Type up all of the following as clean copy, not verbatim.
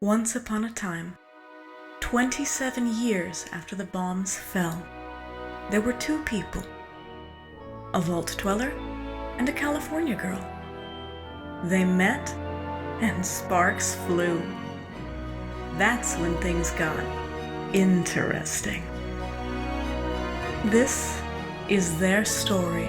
Once upon a time, 27 years after the bombs fell, there were two people, a vault dweller and a California girl. They met and sparks flew. That's when things got interesting. This is their story.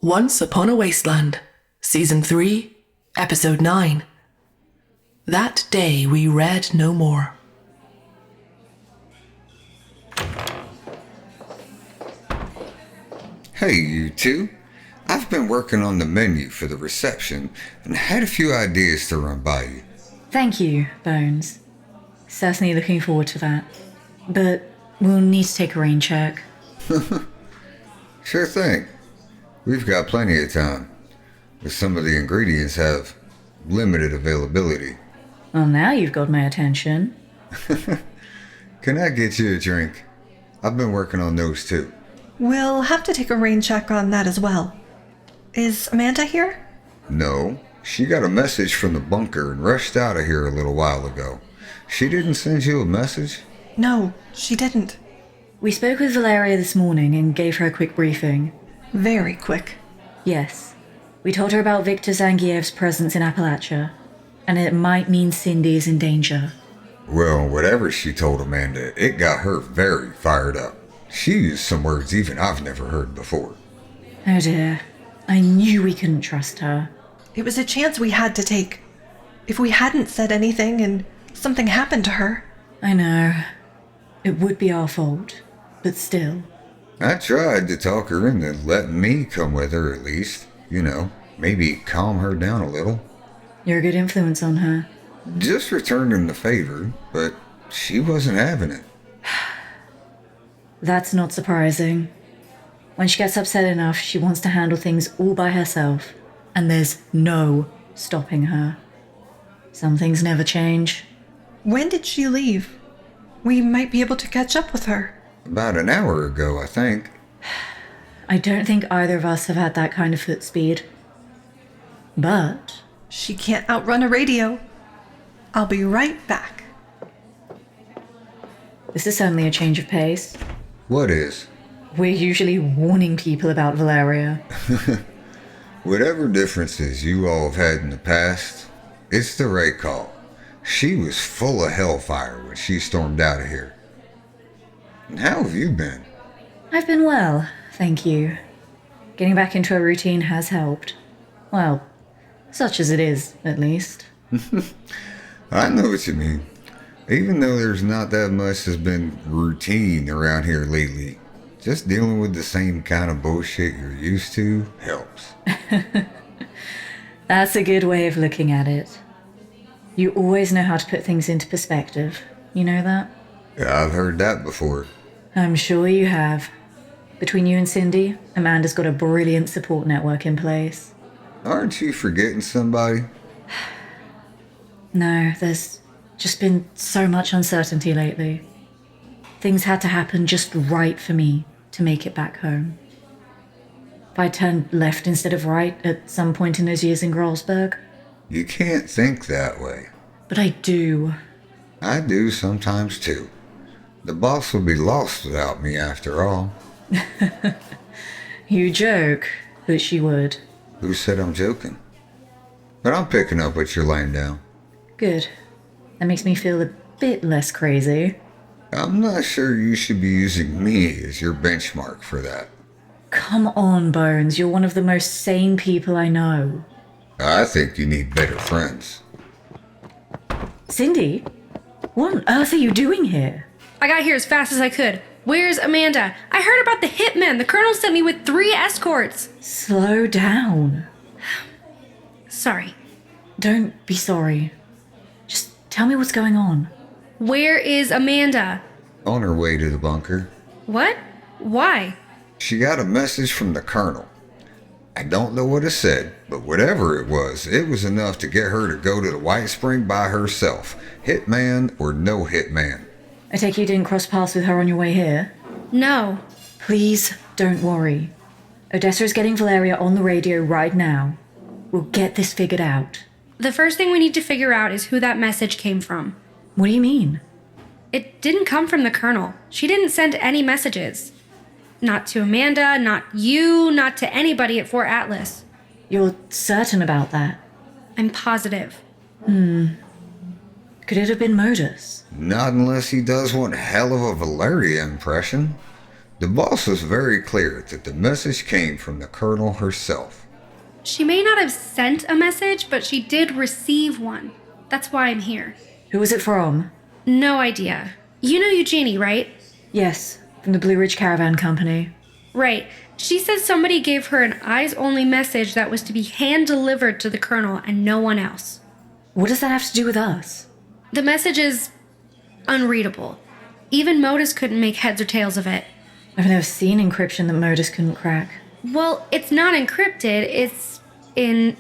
Once Upon a Wasteland, Season 3, Episode 9. That day we read no more. Hey, you two. I've been working on the menu for the reception and had a few ideas to run by you. Thank you, Bones. Certainly looking forward to that. But we'll need to take a rain check. Sure thing. We've got plenty of time, but some of the ingredients have limited availability. Well, now you've got my attention. Can I get you a drink? I've been working on those too. We'll have to take a rain check on that as well. Is Amanda here? No, she got a message from the bunker and rushed out of here a little while ago. She didn't send you a message? No, she didn't. We spoke with Valeria this morning and gave her a quick briefing. Very quick. Yes. We told her about Victor Zangiev's presence in Appalachia, and it might mean Cindy is in danger. Well, whatever she told Amanda, it got her very fired up. She used some words even I've never heard before. Oh dear. I knew we couldn't trust her. It was a chance we had to take. If we hadn't said anything and something happened to her. I know. It would be our fault, but still. I tried to talk her into letting me come with her at least. You know, maybe calm her down a little. You're a good influence on her. Just returning the favor, but she wasn't having it. That's not surprising. When she gets upset enough, she wants to handle things all by herself, and there's no stopping her. Some things never change. When did she leave? We might be able to catch up with her. About an hour ago, I think. I don't think either of us have had that kind of foot speed. But she can't outrun a radio. I'll be right back. This is certainly a change of pace. What is? We're usually warning people about Valeria. Whatever differences you all have had in the past, it's the right call. She was full of hellfire when she stormed out of here. And how have you been? I've been well, thank you. Getting back into a routine has helped. Well, such as it is, at least. I know what you mean. Even though there's not that much that's been routine around here lately, just dealing with the same kind of bullshit you're used to helps. That's a good way of looking at it. You always know how to put things into perspective. You know that? Yeah, I've heard that before. I'm sure you have. Between you and Cindy, Amanda's got a brilliant support network in place. Aren't you forgetting somebody? No, there's just been so much uncertainty lately. Things had to happen just right for me to make it back home. If I turned left instead of right at some point in those years in Grolsberg. You can't think that way. But I do. I do sometimes too. The boss would be lost without me after all. You joke, but she would. Who said I'm joking? But I'm picking up what you're laying down. Good. That makes me feel a bit less crazy. I'm not sure you should be using me as your benchmark for that. Come on, Bones. You're one of the most sane people I know. I think you need better friends. Cindy? What on earth are you doing here? I got here as fast as I could. Where's Amanda? I heard about the hitmen. The colonel sent me with 3 escorts. Slow down. Sorry. Don't be sorry. Just Tell me what's going on. Where is Amanda? On her way to the bunker. What? Why? She got a message from the colonel. I don't know what it said, but whatever it was enough to get her to go to the White Spring by herself, hitman or no hitman. I take it you didn't cross paths with her on your way here? No. Please don't worry. Odessa is getting Valeria on the radio right now. We'll get this figured out. The first thing we need to figure out is who that message came from. What do you mean? It didn't come from the colonel. She didn't send any messages. Not to Amanda, not you, not to anybody at Fort Atlas. You're certain about that? I'm positive. Could it have been Modus? Not unless he does one hell of a Valeria impression. The boss was very clear that the message came from the colonel herself. She may not have sent a message, but she did receive one. That's why I'm here. Who was it from? No idea. You know Eugenie, right? Yes, from the Blue Ridge Caravan Company. Right. She said somebody gave her an eyes-only message that was to be hand-delivered to the colonel and no one else. What does that have to do with us? The message is unreadable. Even Modus couldn't make heads or tails of it. I've never seen encryption that Modus couldn't crack. Well, it's not encrypted. It's in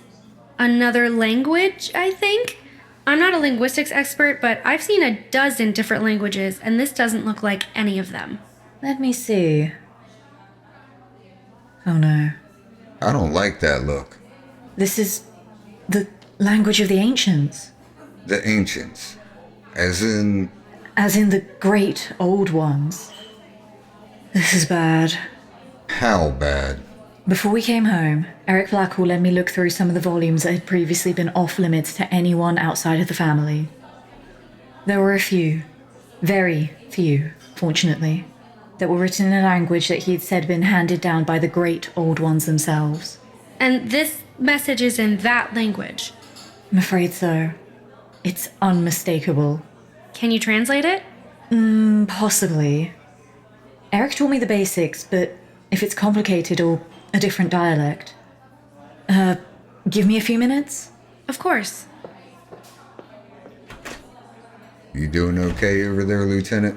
another language, I think. I'm not a linguistics expert, but I've seen a dozen different languages, and this doesn't look like any of them. Let me see. Oh no. I don't like that look. This is the language of the ancients. The ancients. As in... As in the great old ones. This is bad. How bad? Before we came home, Eric Blackhall let me look through some of the volumes that had previously been off limits to anyone outside of the family. There were a few, very few, fortunately, that were written in a language that he had said been handed down by the great old ones themselves. And this message is in that language. I'm afraid so. It's unmistakable. Can you translate it? Possibly. Eric taught me the basics, but if it's complicated or a different dialect... give me a few minutes? Of course. You doing okay over there, Lieutenant?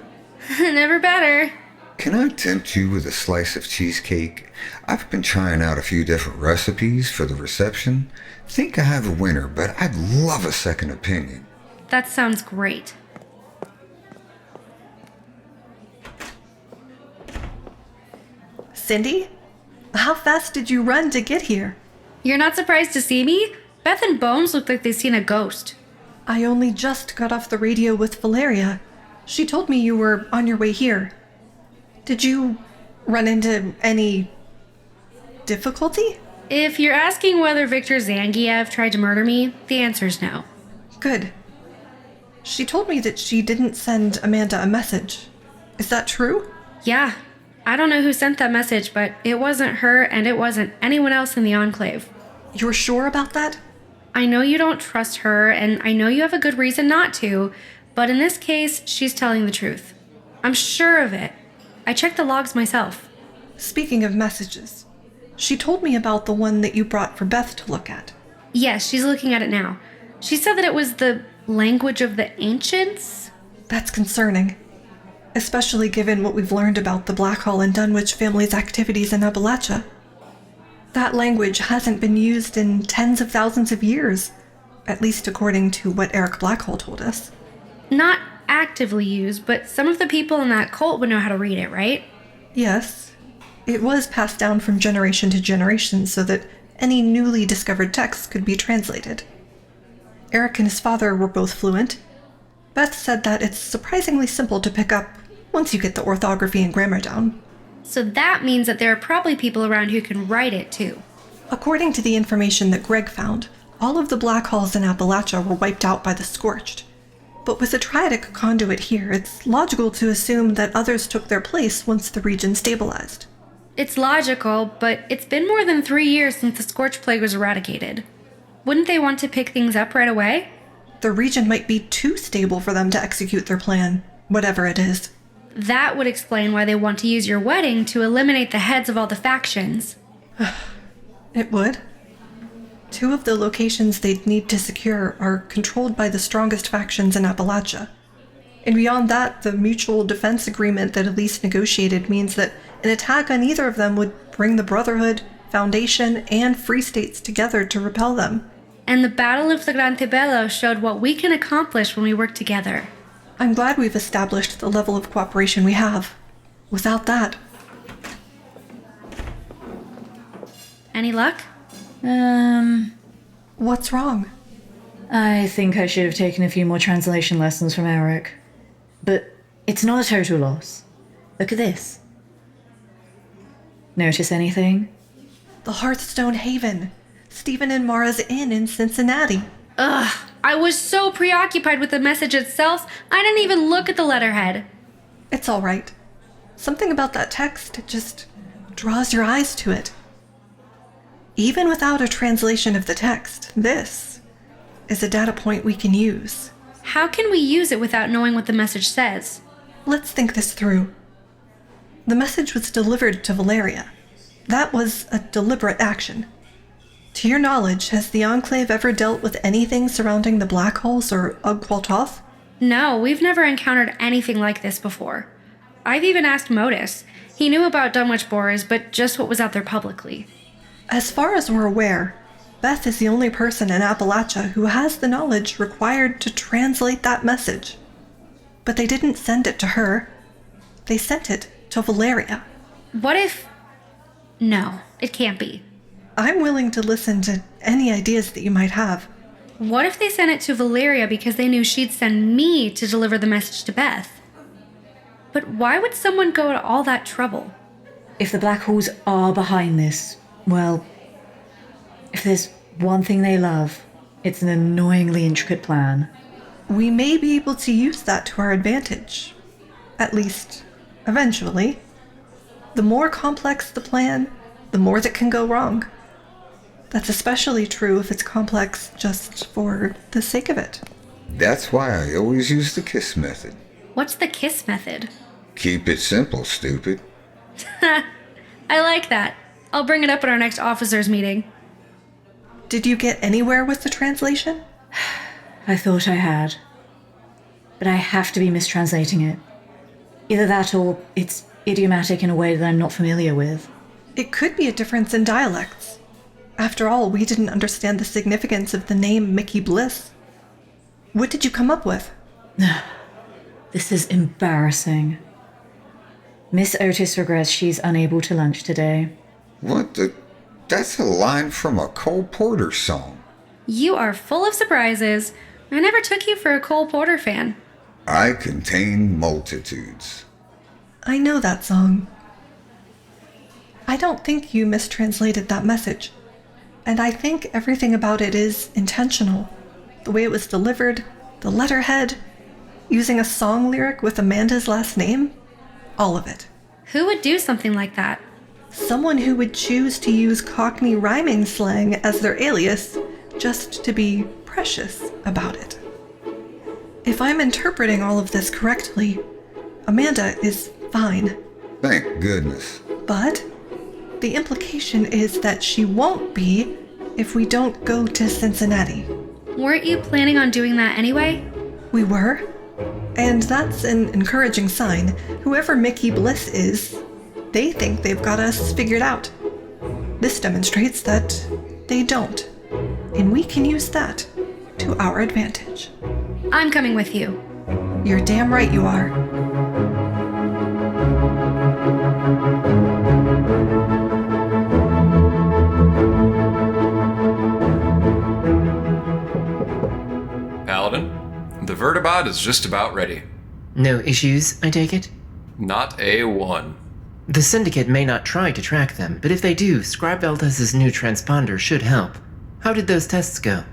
Never better. Can I tempt you with a slice of cheesecake? I've been trying out a few different recipes for the reception. Think I have a winner, but I'd love a second opinion. That sounds great. Cindy? How fast did you run to get here? You're not surprised to see me? Beth and Bones look like they've seen a ghost. I only just got off the radio with Valeria. She told me you were on your way here. Did you run into any difficulty? If you're asking whether Viktor Zangiev tried to murder me, the answer's no. Good. She told me that she didn't send Amanda a message. Is that true? Yeah. I don't know who sent that message, but it wasn't her and it wasn't anyone else in the Enclave. You're sure about that? I know you don't trust her, and I know you have a good reason not to, but in this case, she's telling the truth. I'm sure of it. I checked the logs myself. Speaking of messages, she told me about the one that you brought for Beth to look at. Yes, she's looking at it now. She said that it was the language of the ancients? That's concerning. Especially given what we've learned about the Blackhall and Dunwich family's activities in Appalachia. That language hasn't been used in tens of thousands of years, at least according to what Eric Blackhall told us. Not actively used, but some of the people in that cult would know how to read it, right? Yes. It was passed down from generation to generation so that any newly discovered texts could be translated. Eric and his father were both fluent. Beth said that it's surprisingly simple to pick up once you get the orthography and grammar down. So that means that there are probably people around who can write it too. According to the information that Greg found, all of the Blackhalls in Appalachia were wiped out by the Scorched. But with a triadic conduit here, it's logical to assume that others took their place once the region stabilized. It's logical, but it's been more than 3 years since the Scorch Plague was eradicated. Wouldn't they want to pick things up right away? The region might be too stable for them to execute their plan, whatever it is. That would explain why they want to use your wedding to eliminate the heads of all the factions. It would. 2 of the locations they'd need to secure are controlled by the strongest factions in Appalachia. And beyond that, the mutual defense agreement that Elise negotiated means that an attack on either of them would bring the Brotherhood, Foundation, and Free States together to repel them. And the Battle of Flagrante Bello showed what we can accomplish when we work together. I'm glad we've established the level of cooperation we have. Without that... Any luck? What's wrong? I think I should have taken a few more translation lessons from Eric. But it's not a total loss. Look at this. Notice anything? The Hearthstone Haven. Stephen and Mara's Inn in Cincinnati. Ugh, I was so preoccupied with the message itself, I didn't even look at the letterhead. It's all right. Something about that text just draws your eyes to it. Even without a translation of the text, this is a data point we can use. How can we use it without knowing what the message says? Let's think this through. The message was delivered to Valeria. That was a deliberate action. To your knowledge, has the Enclave ever dealt with anything surrounding the Blackhalls or Ugqualtoth? No, we've never encountered anything like this before. I've even asked Modus. He knew about Dunwich Boars, but just what was out there publicly. As far as we're aware, Beth is the only person in Appalachia who has the knowledge required to translate that message. But they didn't send it to her. They sent it to Valeria. What if... No, it can't be. I'm willing to listen to any ideas that you might have. What if they sent it to Valeria because they knew she'd send me to deliver the message to Beth? But why would someone go to all that trouble? If the Blackhalls are behind this, well, if there's one thing they love, it's an annoyingly intricate plan. We may be able to use that to our advantage. At least, eventually. The more complex the plan, the more that can go wrong. That's especially true if it's complex just for the sake of it. That's why I always use the KISS method. What's the KISS method? Keep it simple, stupid. I like that. I'll bring it up at our next officers' meeting. Did you get anywhere with the translation? I thought I had. But I have to be mistranslating it. Either that or it's idiomatic in a way that I'm not familiar with. It could be a difference in dialects. After all, we didn't understand the significance of the name Mickey Bliss. What did you come up with? This is embarrassing. Miss Otis regrets she's unable to lunch today. What the... That's a line from a Cole Porter song. You are full of surprises. I never took you for a Cole Porter fan. I contain multitudes. I know that song. I don't think you mistranslated that message. And I think everything about it is intentional. The way it was delivered, the letterhead, using a song lyric with Amanda's last name, all of it. Who would do something like that? Someone who would choose to use Cockney rhyming slang as their alias just to be precious about it. If I'm interpreting all of this correctly, Amanda is fine. Thank goodness. But the implication is that she won't be if we don't go to Cincinnati. Weren't you planning on doing that anyway? We were. And that's an encouraging sign. Whoever Mickey Bliss is, they think they've got us figured out. This demonstrates that they don't. And we can use that to our advantage. I'm coming with you. You're damn right you are. Paladin, the vertibot is just about ready. No issues, I take it? Not A1. The Syndicate may not try to track them, but if they do, Scribe Valdez's new transponder should help. How did those tests go?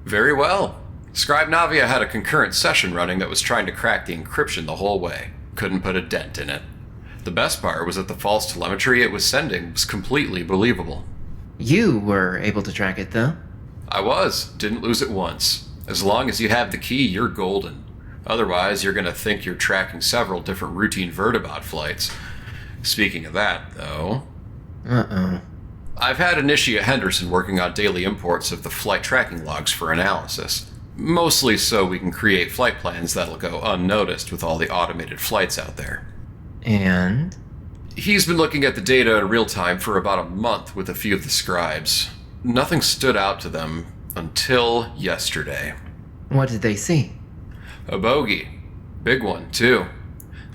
Very well. Scribe Navia had a concurrent session running that was trying to crack the encryption the whole way. Couldn't put a dent in it. The best part was that the false telemetry it was sending was completely believable. You were able to track it, though? I was. Didn't lose it once. As long as you have the key, you're golden. Otherwise, you're gonna think you're tracking several different routine vertibot flights. Speaking of that, though... Uh-oh. I've had Initia Henderson working on daily imports of the flight tracking logs for analysis. Mostly so we can create flight plans that'll go unnoticed with all the automated flights out there. And? He's been looking at the data in real time for about a month with a few of the scribes. Nothing stood out to them until yesterday. What did they see? A bogey. Big one, too.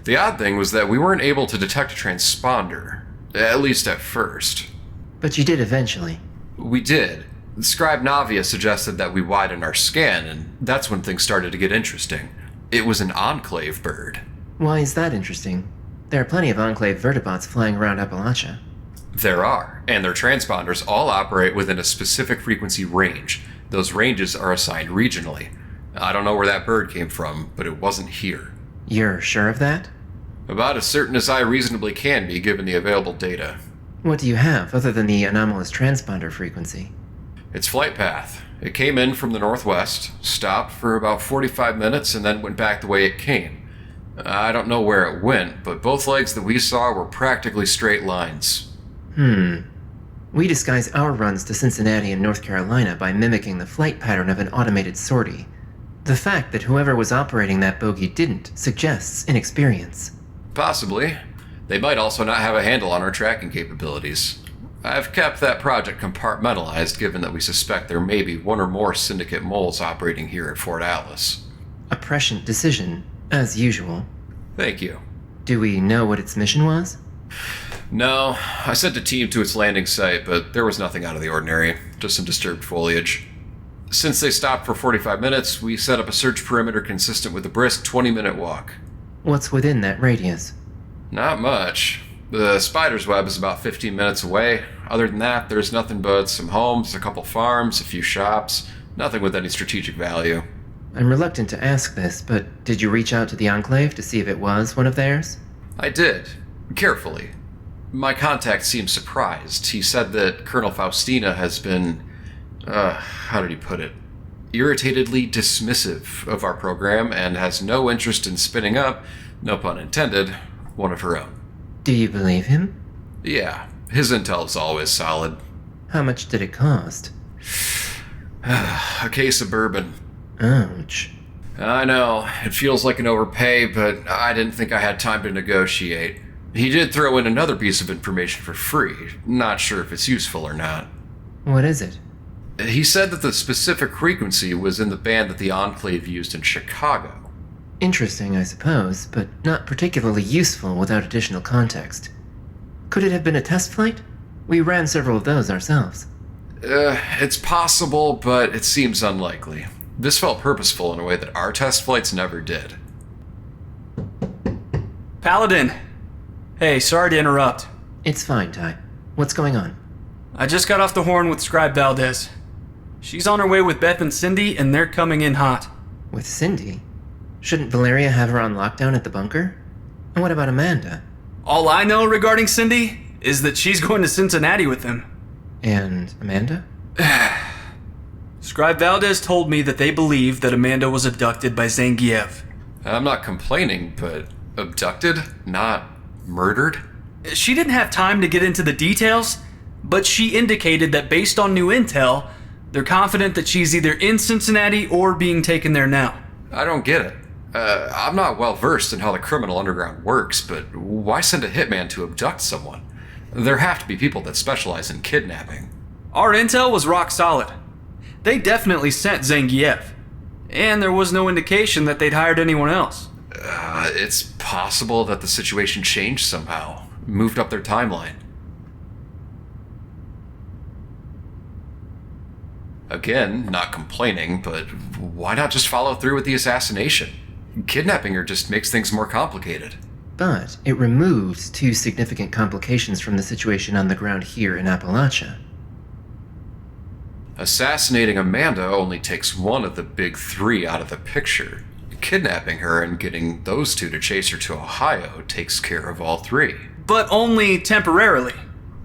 The odd thing was that we weren't able to detect a transponder, at least at first. But you did eventually. We did. Scribe Navia suggested that we widen our scan, and that's when things started to get interesting. It was an Enclave bird. Why is that interesting? There are plenty of Enclave vertibots flying around Appalachia. There are, and their transponders all operate within a specific frequency range. Those ranges are assigned regionally. I don't know where that bird came from, but it wasn't here. You're sure of that? About as certain as I reasonably can be given the available data. What do you have other than the anomalous transponder frequency? Its flight path. It came in from the northwest, stopped for about 45 minutes, and then went back the way it came. I don't know where it went, but both legs that we saw were practically straight lines. We disguise our runs to Cincinnati and North Carolina by mimicking the flight pattern of an automated sortie. The fact that whoever was operating that bogey didn't suggests inexperience. Possibly. They might also not have a handle on our tracking capabilities. I've kept that project compartmentalized given that we suspect there may be one or more Syndicate moles operating here at Fort Atlas. A prescient decision, as usual. Thank you. Do we know what its mission was? No, I sent a team to its landing site, but there was nothing out of the ordinary, just some disturbed foliage. Since they stopped for 45 minutes, we set up a search perimeter consistent with a brisk 20-minute walk. What's within that radius? Not much. The spider's web is about 15 minutes away. Other than that, there's nothing but some homes, a couple farms, a few shops. Nothing with any strategic value. I'm reluctant to ask this, but did you reach out to the Enclave to see if it was one of theirs? I did. Carefully. My contact seemed surprised. He said that Colonel Faustina has been, how did he put it? Irritatedly dismissive of our program and has no interest in spinning up, no pun intended, one of her own. Do you believe him? Yeah, his intel is always solid. How much did it cost? A case of bourbon. Ouch. I know, it feels like an overpay, but I didn't think I had time to negotiate. He did throw in another piece of information for free. Not sure if it's useful or not. What is it? He said that the specific frequency was in the band that the Enclave used in Chicago. Interesting, I suppose, but not particularly useful without additional context. Could it have been a test flight? We ran several of those ourselves. It's possible, but it seems unlikely. This felt purposeful in a way that our test flights never did. Paladin! Hey, sorry to interrupt. It's fine, Ty. What's going on? I just got off the horn with Scribe Valdez. She's on her way with Beth and Cindy, and they're coming in hot. With Cindy? Shouldn't Valeria have her on lockdown at the bunker? And what about Amanda? All I know regarding Cindy is that she's going to Cincinnati with them. And Amanda? Scribe Valdez told me that they believe that Amanda was abducted by Zangief. I'm not complaining, but abducted? Not murdered? She didn't have time to get into the details, but she indicated that based on new intel, they're confident that she's either in Cincinnati or being taken there now. I don't get it. I'm not well versed in how the criminal underground works, but why send a hitman to abduct someone? There have to be people that specialize in kidnapping. Our intel was rock solid. They definitely sent Zangief, and there was no indication that they'd hired anyone else. It's possible that the situation changed somehow, moved up their timeline. Again, not complaining, but why not just follow through with the assassination? Kidnapping her just makes things more complicated. But it removes two significant complications from the situation on the ground here in Appalachia. Assassinating Amanda only takes one of the big three out of the picture. Kidnapping her and getting those two to chase her to Ohio takes care of all three. But only temporarily.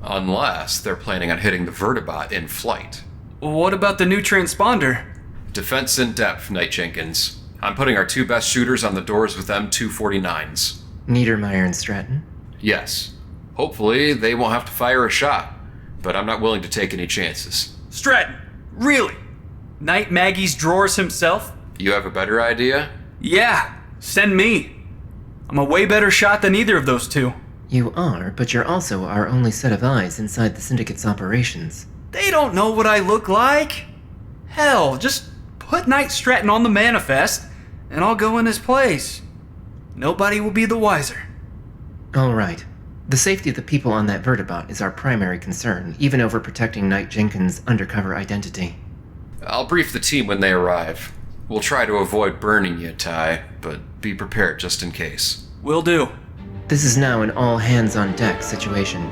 Unless they're planning on hitting the vertibot in flight. What about the new transponder? Defense in depth, Knight Jenkins. I'm putting our two best shooters on the doors with M249s. Niedermeyer and Stratton? Yes. Hopefully, they won't have to fire a shot. but I'm not willing to take any chances. Stratton, really? Knight Maggie's drawers himself? You have a better idea? Yeah, send me. I'm a way better shot than either of those two. You are, but you're also our only set of eyes inside the Syndicate's operations. They don't know what I look like. Hell, just put Knight Stratton on the manifest, and I'll go in his place. Nobody will be the wiser. All right. The safety of the people on that vertibot is our primary concern, even over protecting Knight Jenkins' undercover identity. I'll brief the team when they arrive. We'll try to avoid burning you, Ty, but be prepared just in case. Will do. This is now an all-hands-on-deck situation.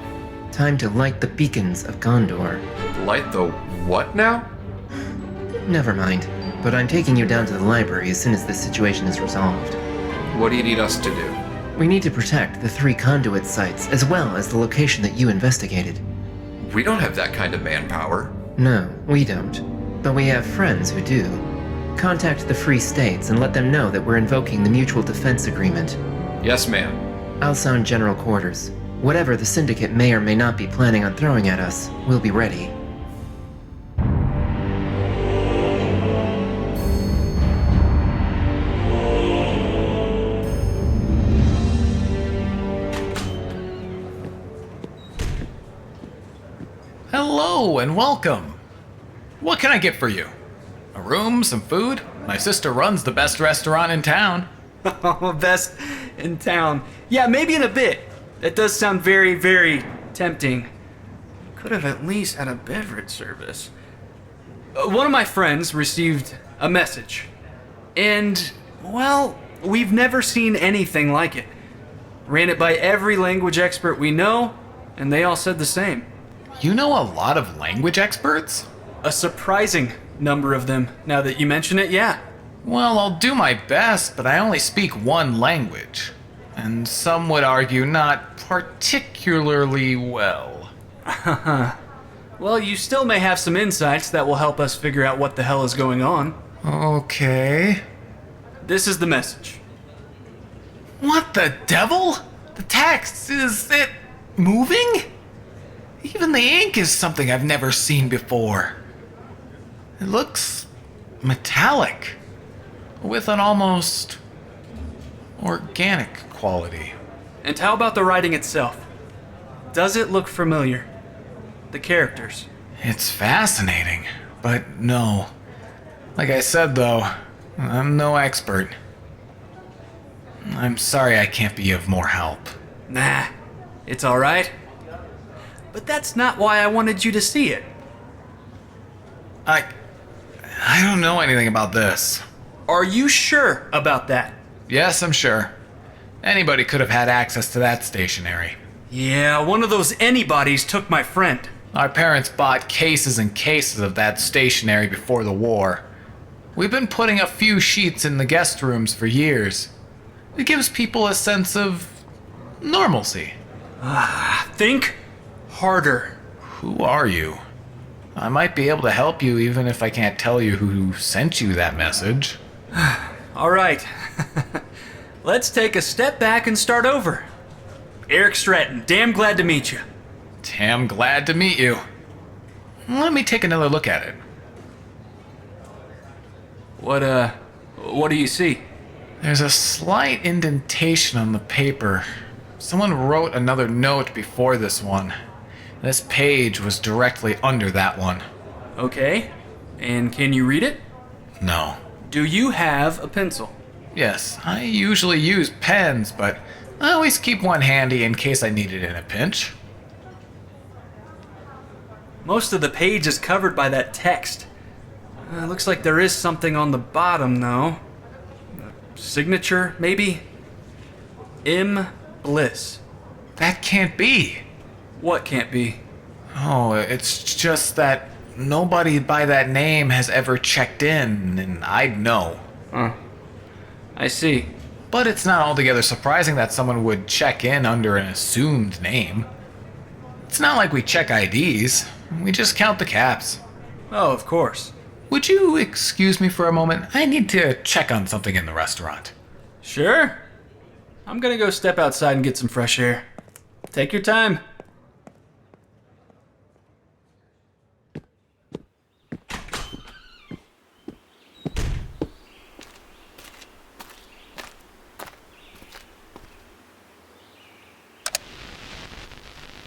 Time to light the beacons of Gondor. Light the what now? Never mind, but I'm taking you down to the library as soon as this situation is resolved. What do you need us to do? We need to protect the 3 conduit sites, as well as the location that you investigated. We don't have that kind of manpower. No, we don't. But we have friends who do. Contact the Free States and let them know that we're invoking the Mutual Defense Agreement. Yes, ma'am. I'll sound General Quarters. Whatever the Syndicate may or may not be planning on throwing at us, we'll be ready. Hello and welcome. What can I get for you? A room, some food? My sister runs the best restaurant in town. Best in town. Yeah, maybe in a bit. That does sound very, very tempting. Could have at least had a beverage service. One of my friends received a message. And, well, we've never seen anything like it. Ran it by every language expert we know, and they all said the same. You know a lot of language experts? A surprising number of them, now that you mention it, yeah. Well, I'll do my best, but I only speak one language. And some would argue not particularly well. Well, you still may have some insights that will help us figure out what the hell is going on. Okay. This is the message. What the devil? The text, is it moving? Even the ink is something I've never seen before. It looks metallic, with an almost organic quality. And how about the writing itself? Does it look familiar? The characters. It's fascinating, but no. Like I said, though, I'm no expert. I'm sorry I can't be of more help. Nah, it's all right. But that's not why I wanted you to see it. I don't know anything about this. Are you sure about that? Yes, I'm sure. Anybody could have had access to that stationery. Yeah, one of those anybodies took my friend. Our parents bought cases and cases of that stationery before the war. We've been putting a few sheets in the guest rooms for years. It gives people a sense of normalcy. Think harder. Who are you? I might be able to help you even if I can't tell you who sent you that message. All right. Let's take a step back and start over. Eric Stratton, damn glad to meet you. Damn glad to meet you. Let me take another look at it. What do you see? There's a slight indentation on the paper. Someone wrote another note before this one. This page was directly under that one. Okay. And can you read it? No. Do you have a pencil? Yes, I usually use pens, but I always keep one handy in case I need it in a pinch. Most of the page is covered by that text. Looks like there is something on the bottom, though. A signature, maybe? M. Bliss. That can't be. What can't be? Oh, it's just that nobody by that name has ever checked in, and I'd know. I see. But it's not altogether surprising that someone would check in under an assumed name. It's not like we check IDs. We just count the caps. Oh, of course. Would you excuse me for a moment? I need to check on something in the restaurant. Sure. I'm gonna go step outside and get some fresh air. Take your time.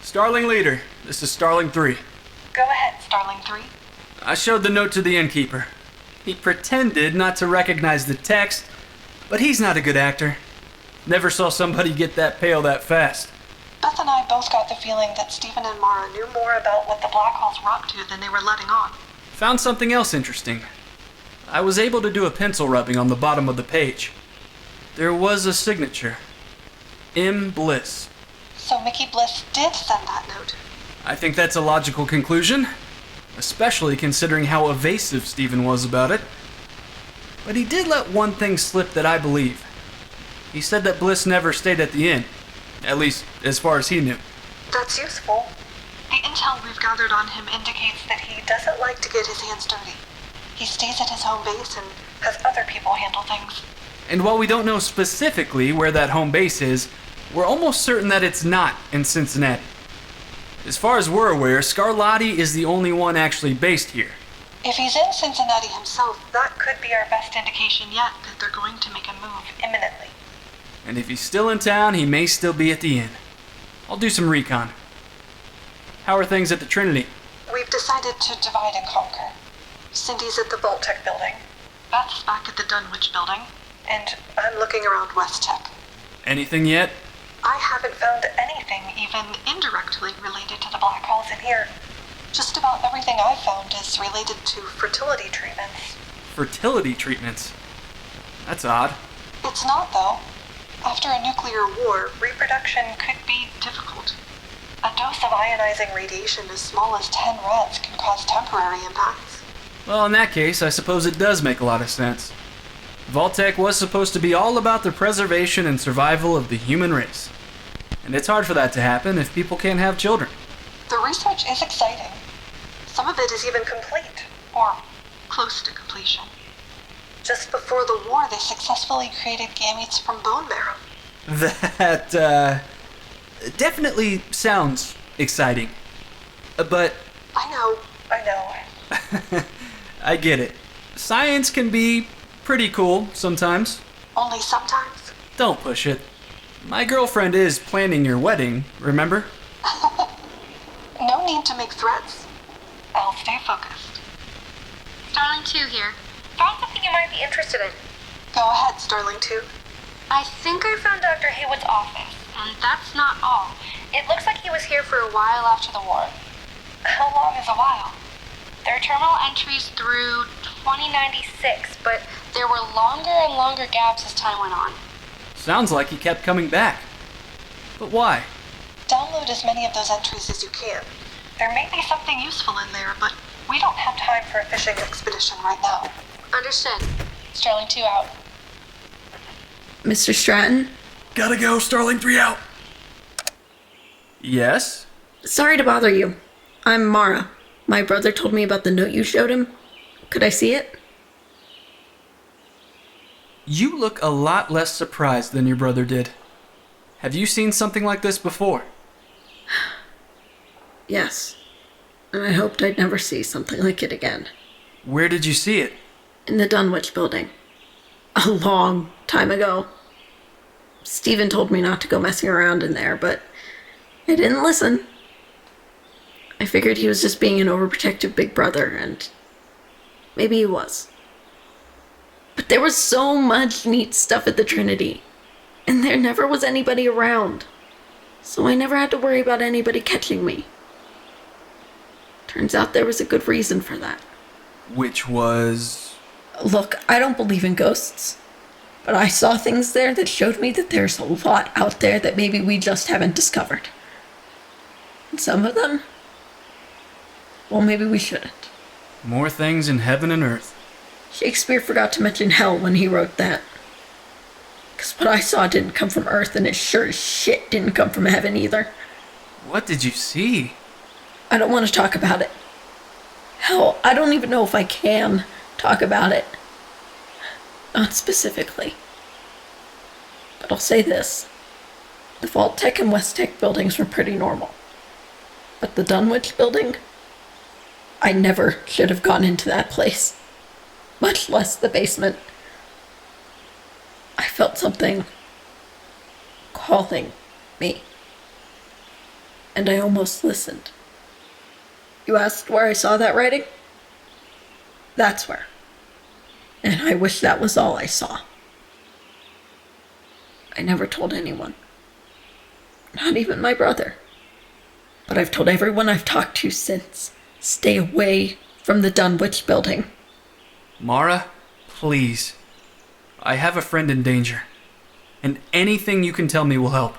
Starling Leader, this is Starling 3. Go ahead, Starling 3. I showed the note to the innkeeper. He pretended not to recognize the text, but he's not a good actor. Never saw somebody get that pale that fast. Beth and I both got the feeling that Stephen and Mara knew more about what the Blackhalls were up to than they were letting on. Found something else interesting. I was able to do a pencil rubbing on the bottom of the page. There was a signature. M. Bliss. So Mickey Bliss did send that note. I think that's a logical conclusion, especially considering how evasive Stephen was about it. But he did let one thing slip that I believe. He said that Bliss never stayed at the inn, at least as far as he knew. That's useful. The intel we've gathered on him indicates that he doesn't like to get his hands dirty. He stays at his home base and has other people handle things. And while we don't know specifically where that home base is, we're almost certain that it's not in Cincinnati. As far as we're aware, Scarlatti is the only one actually based here. If he's in Cincinnati himself, that could be our best indication yet that they're going to make a move imminently. And if he's still in town, he may still be at the inn. I'll do some recon. How are things at the Trinity? We've decided to divide and conquer. Cindy's at the Vault Tech building. Beth's back at the Dunwich building. And I'm looking around West Tech. Anything yet? I haven't found anything even indirectly related to the Blackhalls in here. Just about everything I've found is related to fertility treatments. Fertility treatments? That's odd. It's not, though. After a nuclear war, reproduction could be difficult. A dose of ionizing radiation as small as 10 rads can cause temporary impacts. Well, in that case, I suppose it does make a lot of sense. Vault-Tec was supposed to be all about the preservation and survival of the human race. And it's hard for that to happen if people can't have children. The research is exciting. Some of it is even complete, or close to completion. Just before the war, they successfully created gametes from bone marrow. That, definitely sounds exciting. But... I know. I get it. Science can be pretty cool sometimes. Only sometimes? Don't push it. My girlfriend is planning your wedding, remember? No need to make threats. I'll stay focused. Starling 2 here. Found something you might be interested in. Go ahead, Starling 2. I think I found Dr. Haywood's office, and that's not all. It looks like he was here for a while after the war. How long is a while? There are terminal entries through 2096, but there were longer and longer gaps as time went on. Sounds like he kept coming back. But why? Download as many of those entries as you can. There may be something useful in there, but we don't have time for a fishing expedition right now. Understood. Starling 2 out. Mr. Stratton? Gotta go, Starling 3 out. Yes? Sorry to bother you. I'm Mara. My brother told me about the note you showed him. Could I see it? You look a lot less surprised than your brother did. Have you seen something like this before? Yes. And I hoped I'd never see something like it again. Where did you see it? In the Dunwich building. A long time ago. Stephen told me not to go messing around in there, but I didn't listen. I figured he was just being an overprotective big brother, and maybe he was. But there was so much neat stuff at the Trinity, and there never was anybody around, so I never had to worry about anybody catching me. Turns out there was a good reason for that. Which was... Look, I don't believe in ghosts, but I saw things there that showed me that there's a lot out there that maybe we just haven't discovered. And some of them, well, maybe we shouldn't. More things in heaven and earth. Shakespeare forgot to mention hell when he wrote that. Because what I saw didn't come from earth, and it sure as shit didn't come from heaven either. What did you see? I don't want to talk about it. Hell, I don't even know if I can talk about it. Not specifically. But I'll say this. The Vault Tech and West Tech buildings were pretty normal. But the Dunwich building? I never should have gone into that place. Much less the basement. I felt something calling me. and I almost listened. You asked where I saw that writing? That's where. And I wish that was all I saw. I never told anyone. Not even my brother. But I've told everyone I've talked to since. Stay away from the Dunwich building. Mara, please. I have a friend in danger. And anything you can tell me will help.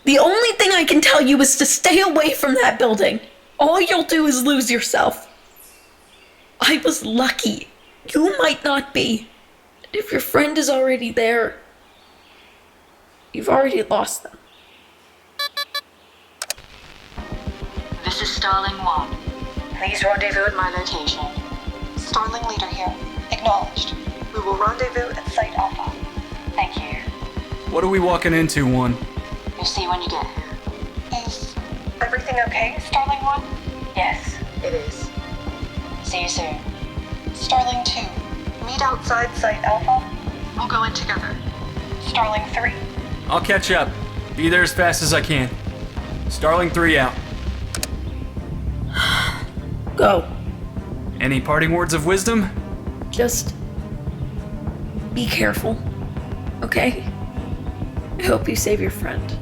The only thing I can tell you is to stay away from that building. All you'll do is lose yourself. I was lucky. You might not be. And if your friend is already there, you've already lost them. This is Starling 1. Please rendezvous at my location. Starling Leader here. Acknowledged. We will rendezvous at Site Alpha. Thank you. What are we walking into, 1? You'll see when you get here. Is everything okay, Starling 1? Yes, it is. See you soon. Starling 2. Meet outside Site Alpha. We'll go in together. Starling 3. I'll catch up. Be there as fast as I can. Starling 3 out. Go. Any parting words of wisdom? Just be careful, okay? I hope you save your friend.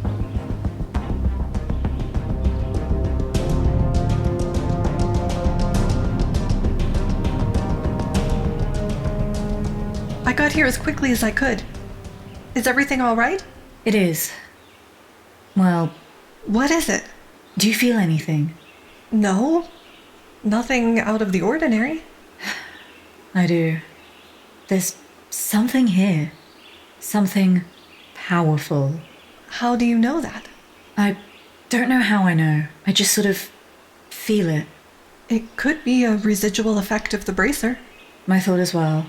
I got here as quickly as I could. Is everything all right? It is. Well, What is it? do you feel anything? No. Nothing out of the ordinary. I do. There's something here. Something powerful. How do you know that? I don't know how I know. I just sort of feel it. It could be a residual effect of the bracer. My thought as well.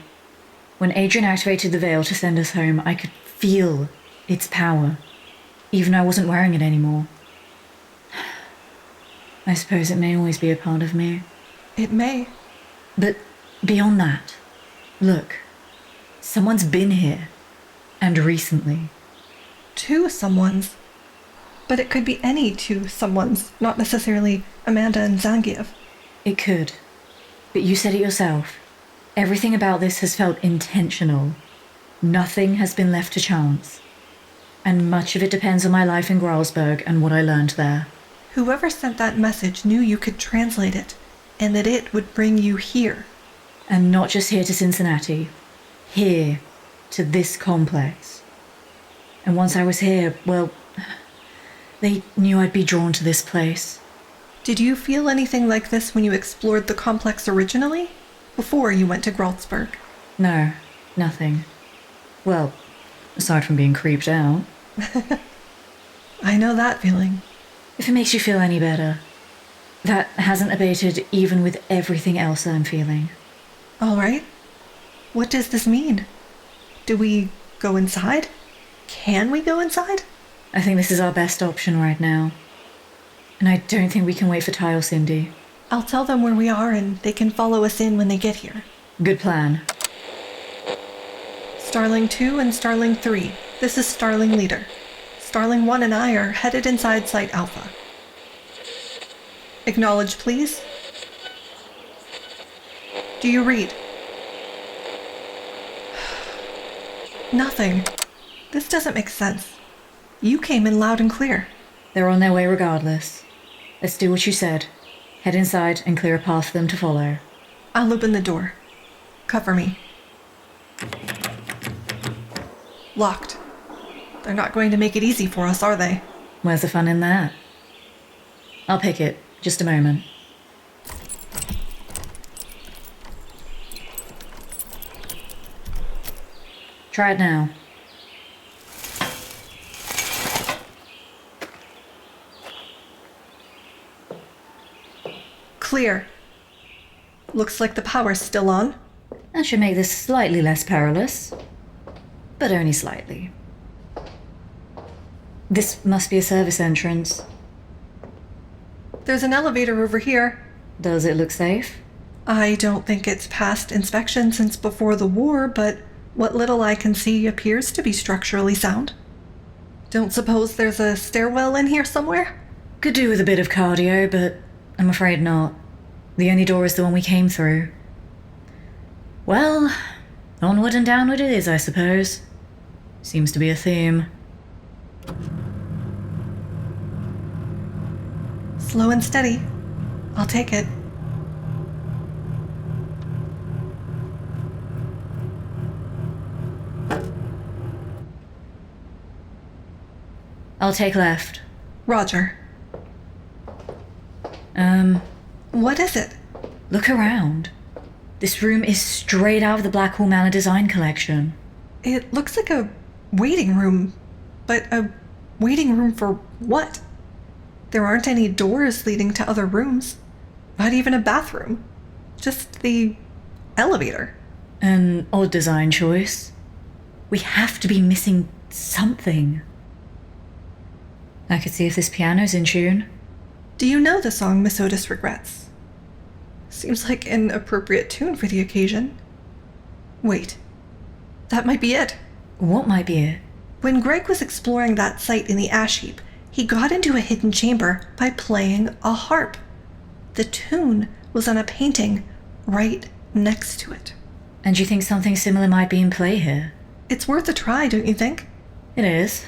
When Adrian activated the veil to send us home, I could feel its power, even though I wasn't wearing it anymore. I suppose it may always be a part of me. It may. But beyond that, look, someone's been here, and recently. 2 someones. But it could be any 2 someones, not necessarily Amanda and Zangief. It could. But you said it yourself. Everything about this has felt intentional. Nothing has been left to chance. And much of it depends on my life in Gralsberg and what I learned there. Whoever sent that message knew you could translate it, and that it would bring you here. And not just here to Cincinnati. Here, to this complex. And once I was here, well, they knew I'd be drawn to this place. Did you feel anything like this when you explored the complex originally? Before you went to Gralsberg? No, nothing. Well, aside from being creeped out. I know that feeling. If it makes you feel any better. That hasn't abated even with everything else I'm feeling. All right. What does this mean? Do we go inside? Can we go inside? I think this is our best option right now. And I don't think we can wait for Ty or Cindy. I'll tell them where we are and they can follow us in when they get here. Good plan. Starling 2 and Starling 3. This is Starling Leader. Starling 1 and I are headed inside Site Alpha. Acknowledge, please. Do you read? Nothing. This doesn't make sense. You came in loud and clear. They're on their way regardless. Let's do what you said. Head inside and clear a path for them to follow. I'll open the door. Cover me. Locked. They're not going to make it easy for us, are they? Where's the fun in that? I'll pick it. Just a moment. Try it now. Clear. Looks like the power's still on. That should make this slightly less perilous. But only slightly. This must be a service entrance. There's an elevator over here. Does it look safe? I don't think it's passed inspection since before the war, but what little I can see appears to be structurally sound. Don't suppose there's a stairwell in here somewhere? Could do with a bit of cardio, but I'm afraid not. The only door is the one we came through. Well, onward and downward it is, I suppose. Seems to be a theme. Slow and steady. I'll take it. I'll take left. Roger. What is it? Look around. This room is straight out of the Blackhall Manor design collection. It looks like a waiting room. But a waiting room for what? There aren't any doors leading to other rooms. Not even a bathroom. Just the elevator. An odd design choice. We have to be missing something. I could see if this piano's in tune. Do you know the song Miss Otis Regrets? Seems like an appropriate tune for the occasion. Wait. That might be it. What might be it? When Greg was exploring that site in the ash heap, he got into a hidden chamber by playing a harp. The tune was on a painting right next to it. And you think something similar might be in play here? It's worth a try, don't you think? It is.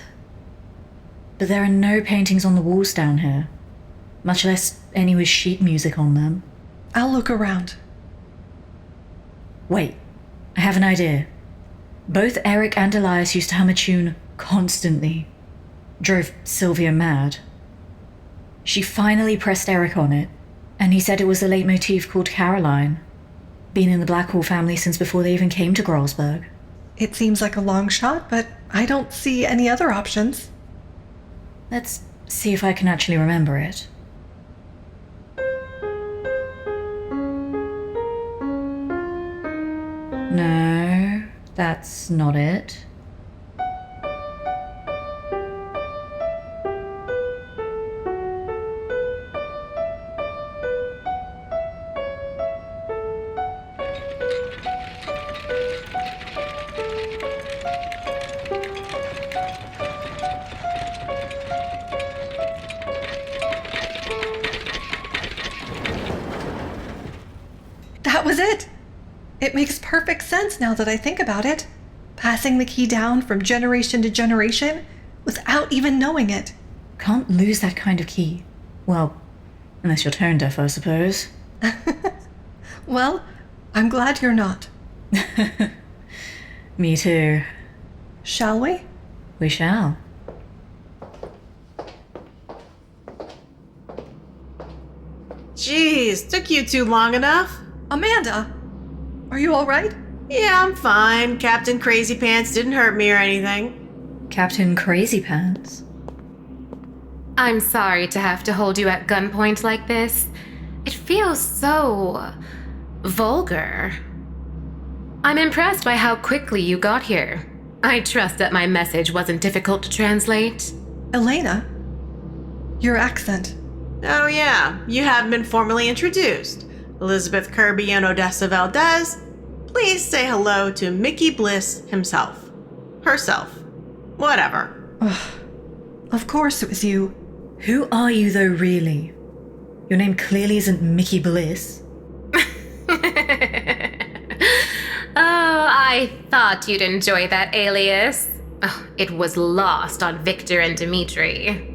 But there are no paintings on the walls down here, much less any with sheet music on them. I'll look around. Wait, I have an idea. Both Eric and Elias used to hum a tune constantly. Drove Sylvia mad. She finally pressed Eric on it, and he said it was a leitmotif called Caroline. Been in the Blackhall family since before they even came to Gralsberg. It seems like a long shot, but I don't see any other options. Let's see if I can actually remember it. No, that's not it. That was it! It makes perfect sense now that I think about it. Passing the key down from generation to generation without even knowing it. Can't lose that kind of key. Well, unless you're tone deaf, I suppose. Well, I'm glad you're not. Me too. Shall we? We shall. Jeez, took you too long enough. Amanda, are you all right? Yeah, I'm fine. Captain Crazy Pants didn't hurt me or anything. Captain Crazy Pants? I'm sorry to have to hold you at gunpoint like this. It feels so vulgar. I'm impressed by how quickly you got here. I trust that my message wasn't difficult to translate. Elena, your accent. Oh yeah, you haven't been formally introduced. Elizabeth Kirby and Odessa Valdez, please say hello to Mickey Bliss himself. Herself. Whatever. Of course it was you. Who are you though, really? Your name clearly isn't Mickey Bliss. Oh, I thought you'd enjoy that alias. Oh, it was lost on Victor and Dimitri.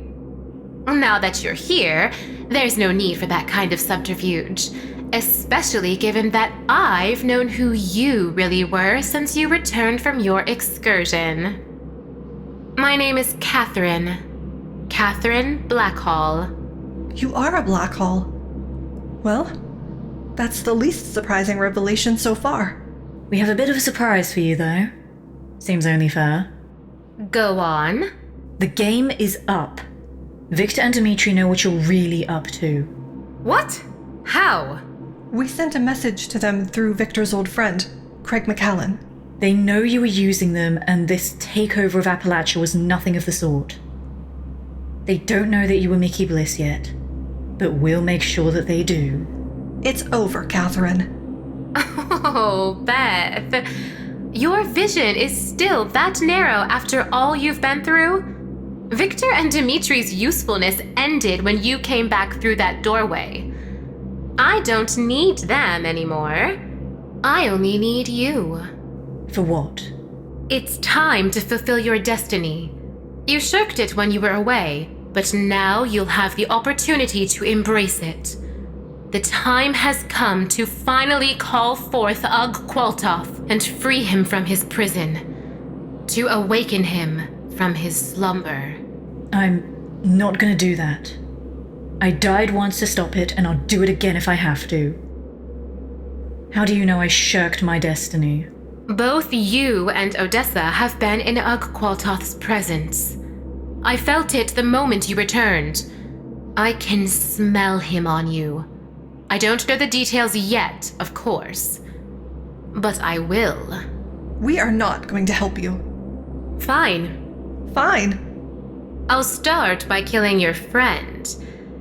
Now that you're here, there's no need for that kind of subterfuge. Especially given that I've known who you really were since you returned from your excursion. My name is Catherine. Catherine Blackhall. You are a Blackhall. Well, that's the least surprising revelation so far. We have a bit of a surprise for you, though. Seems only fair. Go on. The game is up. Victor and Dimitri know what you're really up to. What? How? We sent a message to them through Victor's old friend, Craig McCallan. They know you were using them, and this takeover of Appalachia was nothing of the sort. They don't know that you were Mickey Bliss yet, but we'll make sure that they do. It's over, Catherine. Oh, Beth. Your vision is still that narrow after all you've been through? Victor and Dimitri's usefulness ended when you came back through that doorway. I don't need them anymore. I only need you. For what? It's time to fulfill your destiny. You shirked it when you were away, but now you'll have the opportunity to embrace it. The time has come to finally call forth Ugg Qualtoth and free him from his prison. To awaken him from his slumber. I'm not gonna do that. I died once to stop it, and I'll do it again if I have to. How do you know I shirked my destiny? Both you and Odessa have been in Ugg Qualtoth's presence. I felt it the moment you returned. I can smell him on you. I don't know the details yet, of course. But I will. We are not going to help you. Fine. Fine. I'll start by killing your friend,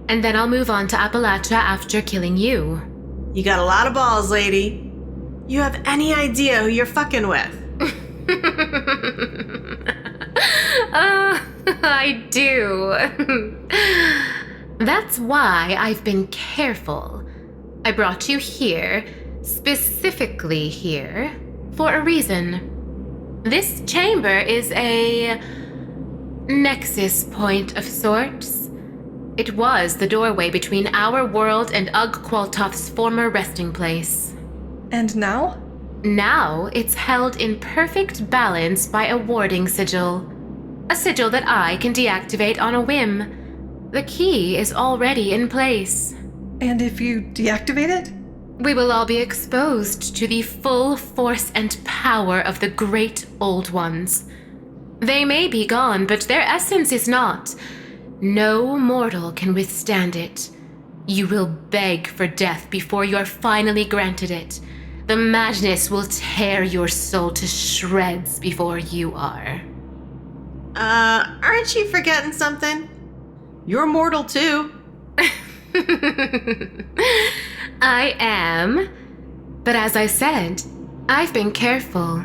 and then I'll move on to Appalachia after killing you. You got a lot of balls, lady. You have any idea who you're fucking with? I do. That's why I've been careful. I brought you here, specifically here, for a reason. This chamber is a nexus point of sorts. It was the doorway between our world and Ugg Qualtoth's former resting place. And now? Now it's held in perfect balance by a warding sigil. A sigil that I can deactivate on a whim. The key is already in place. And if you deactivate it? We will all be exposed to the full force and power of the great old ones. They may be gone, but their essence is not. No mortal can withstand it. You will beg for death before you're finally granted it. The madness will tear your soul to shreds before you are. Aren't you forgetting something? You're mortal too. I am. But as I said, I've been careful.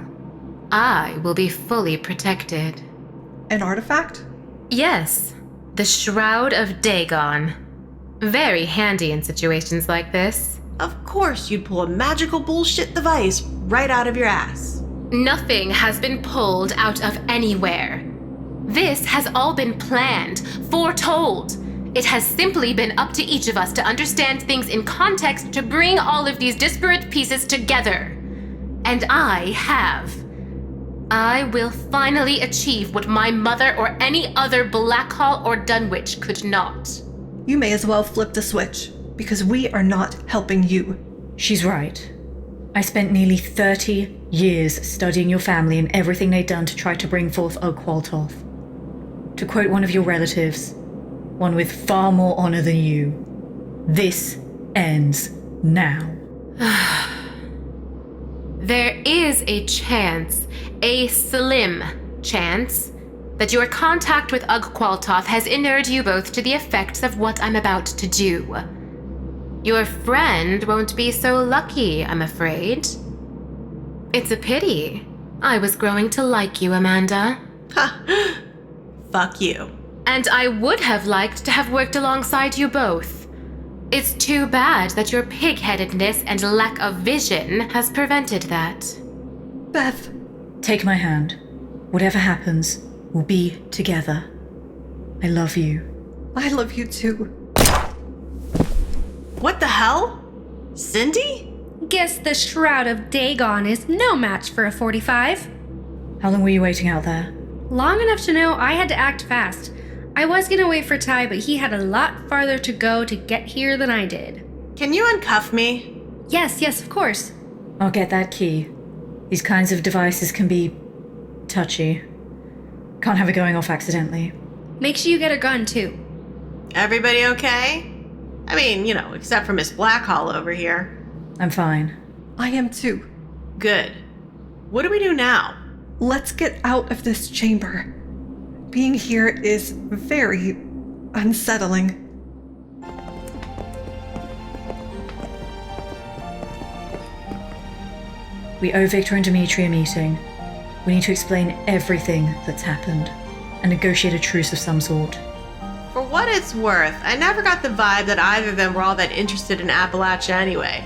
I will be fully protected. An artifact? Yes. The Shroud of Dagon. Very handy in situations like this. Of course you'd pull a magical bullshit device right out of your ass. Nothing has been pulled out of anywhere. This has all been planned, foretold. It has simply been up to each of us to understand things in context to bring all of these disparate pieces together. And I have. I will finally achieve what my mother or any other Blackhall or Dunwich could not. You may as well flip the switch, because we are not helping you. She's right. I spent nearly 30 years studying your family and everything they'd done to try to bring forth Ugg Qualtoth. To quote one of your relatives, one with far more honor than you, this ends now. There is a chance, a slim chance, that your contact with Ugg Qualtoth has inured you both to the effects of what I'm about to do. Your friend won't be so lucky, I'm afraid. It's a pity. I was growing to like you, Amanda. Ha! Fuck you. And I would have liked to have worked alongside you both. It's too bad that your pig-headedness and lack of vision has prevented that. Beth. Take my hand. Whatever happens, we'll be together. I love you. I love you too. What the hell? Cindy? Guess the Shroud of Dagon is no match for a 45. How long were you waiting out there? Long enough to know I had to act fast. I was gonna wait for Ty, but he had a lot farther to go to get here than I did. Can you uncuff me? Yes, of course. I'll get that key. These kinds of devices can be touchy. Can't have it going off accidentally. Make sure you get a gun, too. Everybody okay? I mean, except for Miss Blackhall over here. I'm fine. I am too. Good. What do we do now? Let's get out of this chamber. Being here is very unsettling. We owe Victor and Dimitri a meeting. We need to explain everything that's happened. and negotiate a truce of some sort. For what it's worth, I never got the vibe that either of them were all that interested in Appalachia anyway.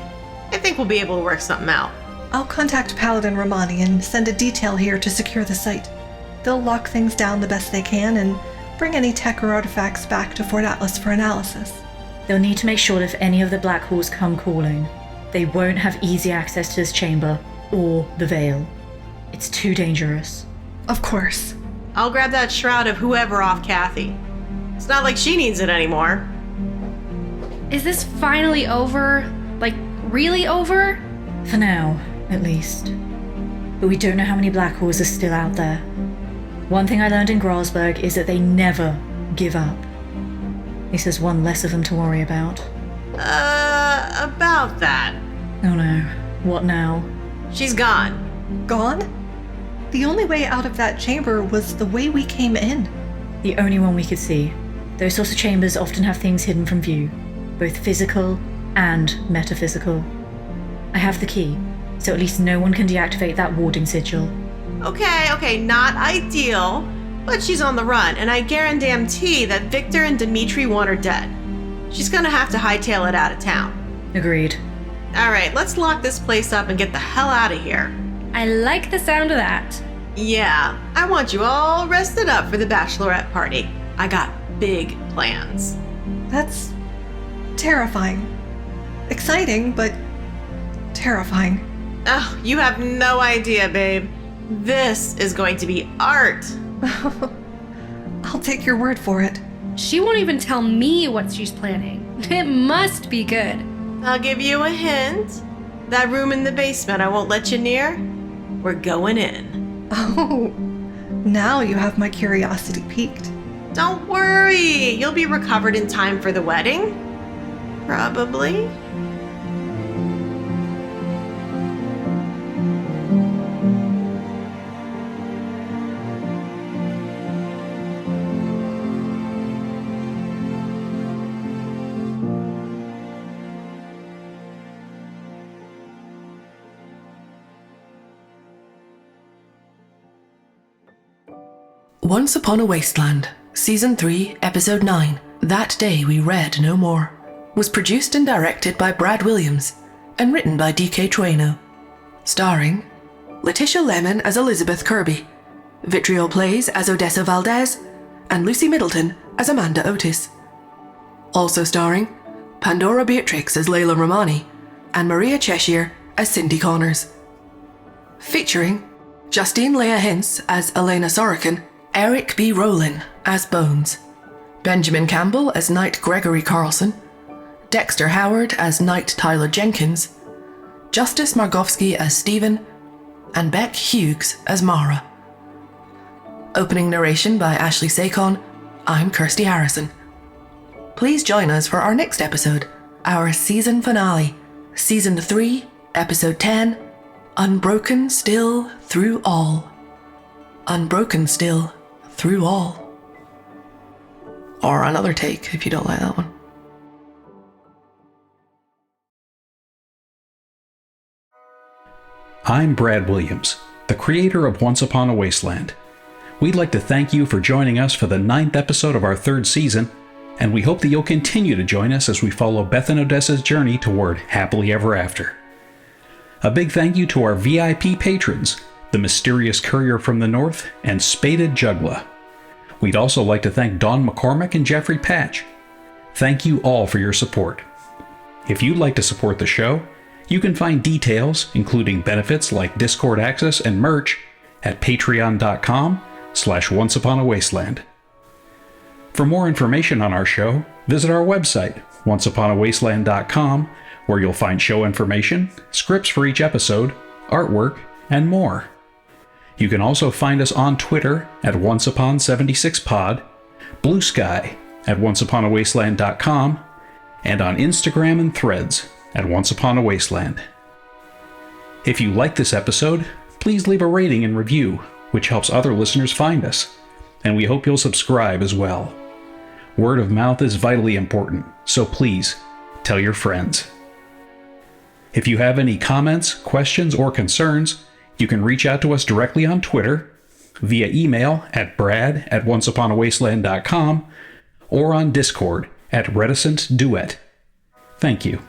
I think we'll be able to work something out. I'll contact Paladin Romani and send a detail here to secure the site. They'll lock things down the best they can and bring any tech or artifacts back to Fort Atlas for analysis. They'll need to make sure that if any of the Blackhalls come calling, they won't have easy access to this chamber or the Veil. It's too dangerous. Of course. I'll grab that shroud of whoever off Kathy. It's not like she needs it anymore. Is this finally over? Like, really over? For now, at least. But we don't know how many Blackhalls are still out there. One thing I learned in Grasberg is that they never give up. At least there's one less of them to worry about. About that. Oh no. What now? She's gone. Gone? The only way out of that chamber was the way we came in. The only one we could see. Those sorts of chambers often have things hidden from view, both physical and metaphysical. I have the key, so at least no one can deactivate that warding sigil. Okay, not ideal, but she's on the run, and I guarantee that Victor and Dimitri want her dead. She's gonna have to hightail it out of town. Agreed. Alright, let's lock this place up and get the hell out of here. I like the sound of that. Yeah, I want you all rested up for the bachelorette party. I got big plans. That's terrifying. Exciting, but terrifying. Oh, you have no idea, babe. This is going to be art. I'll take your word for it. She won't even tell me what she's planning. It must be good. I'll give you a hint. That room in the basement I won't let you near, we're going in. Oh, now you have my curiosity piqued. Don't worry, you'll be recovered in time for the wedding. Probably. Once Upon a Wasteland, Season 3, Episode 9, That Day We Read No More, was produced and directed by Brad Williams and written by D.K. Trueno. Starring Letitia Lemon as Elizabeth Kirby, Vitriol Plays as Odessa Valdez, and Lucy Middleton as Amanda Otis. Also starring Pandora Beatrix as Layla Romani and Maria Cheshire as Cindy Connors. Featuring Justine Leah Hintz as Elena Sorokin, Eric B. Rowland as Bones, Benjamin Campbell as Knight Gregory Carlson, Dexter Howard as Knight Tyler Jenkins, Justice Margovsky as Stephen, and Beck Hughes as Mara. Opening narration by Ashley Sakon. I'm Kirsty Harrison. Please join us for our next episode, our season finale, Season 3, Episode 10, Unbroken Still Through All. Unbroken Still Through All. Or another take if you don't like that one. I'm Brad Williams, the creator of Once Upon a Wasteland. We'd like to thank you for joining us for the 9th episode of our 3rd season, and we hope that you'll continue to join us as we follow Beth and Odessa's journey toward happily ever after. A big thank you to our VIP patrons, the Mysterious Courier from the North and Spaded Juggler. We'd also like to thank Dawn McCormick and Jeffrey Patch. Thank you all for your support. If you'd like to support the show, you can find details, including benefits like Discord access and merch, at patreon.com/onceuponawasteland. For more information on our show, visit our website, onceuponawasteland.com, where you'll find show information, scripts for each episode, artwork, and more. You can also find us on Twitter at onceupon76pod, Blue Sky at onceuponawasteland.com, and on Instagram and Threads at onceuponawasteland. If you like this episode, please leave a rating and review, which helps other listeners find us, and we hope you'll subscribe as well. Word of mouth is vitally important, so please tell your friends. If you have any comments, questions, or concerns, you can reach out to us directly on Twitter via email at brad@onceuponawasteland.com or on Discord at Reticent Duet. Thank you.